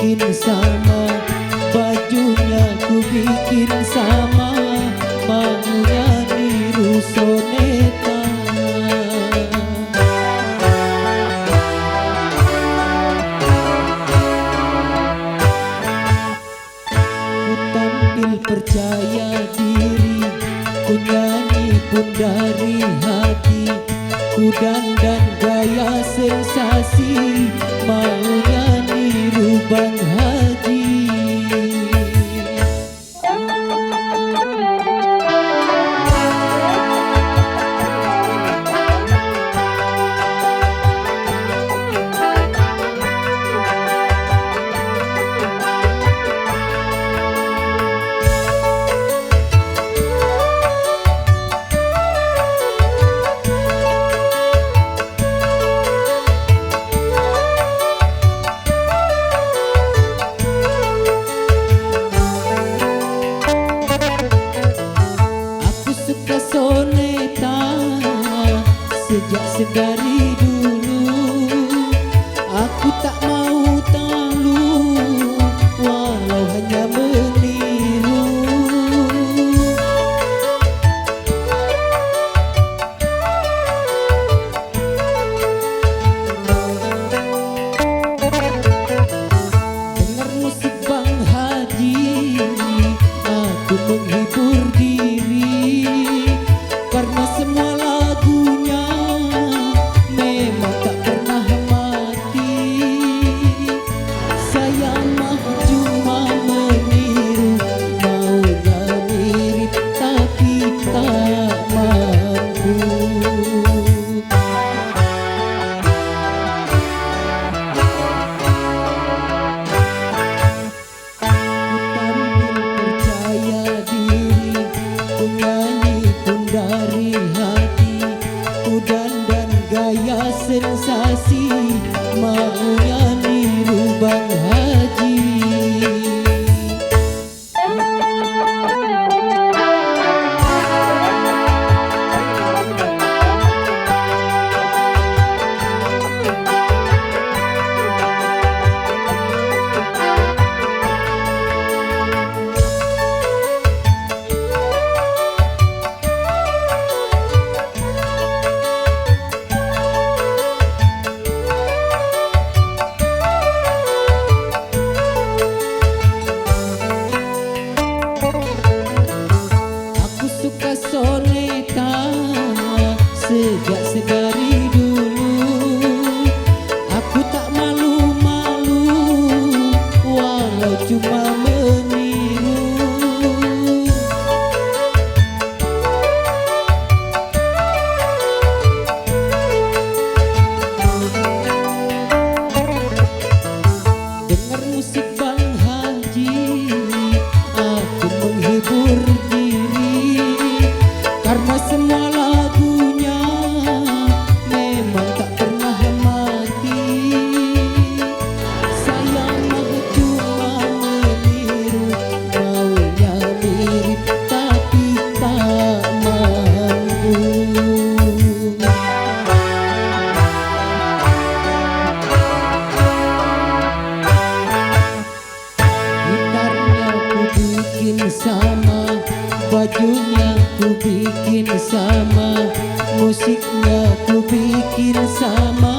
bikin sama, bajunya ku bikin sama, maunya niru soneta. Ku tampil percaya diri, ku nyanyi pun dari hati, ku dandan gaya sensasi, maunya niru Bang Haji. Sejak sedari dulu aku tak mau talu, walau hanya meniru. Dengar musik Bang Haji, aku menghibur diri, karena semua lagunya memang tak pernah mati. Saya mah cuma meniru, maunya mirip tapi tak mampu. Gaya sensasi, maunya niru Bang Haji. Soneta sejak sedari dulu, aku tak malu-malu, walau cuma meniru. Dengar musik Bang Haji, aku menghibur diri, karena semua lagunya memang tak pernah mati. Saya mah cuma meniru, maunya mirip tapi tak mampu. Gitarnya ku bikin sama, bajunya ku bikin sama, musiknya ku bikin sama,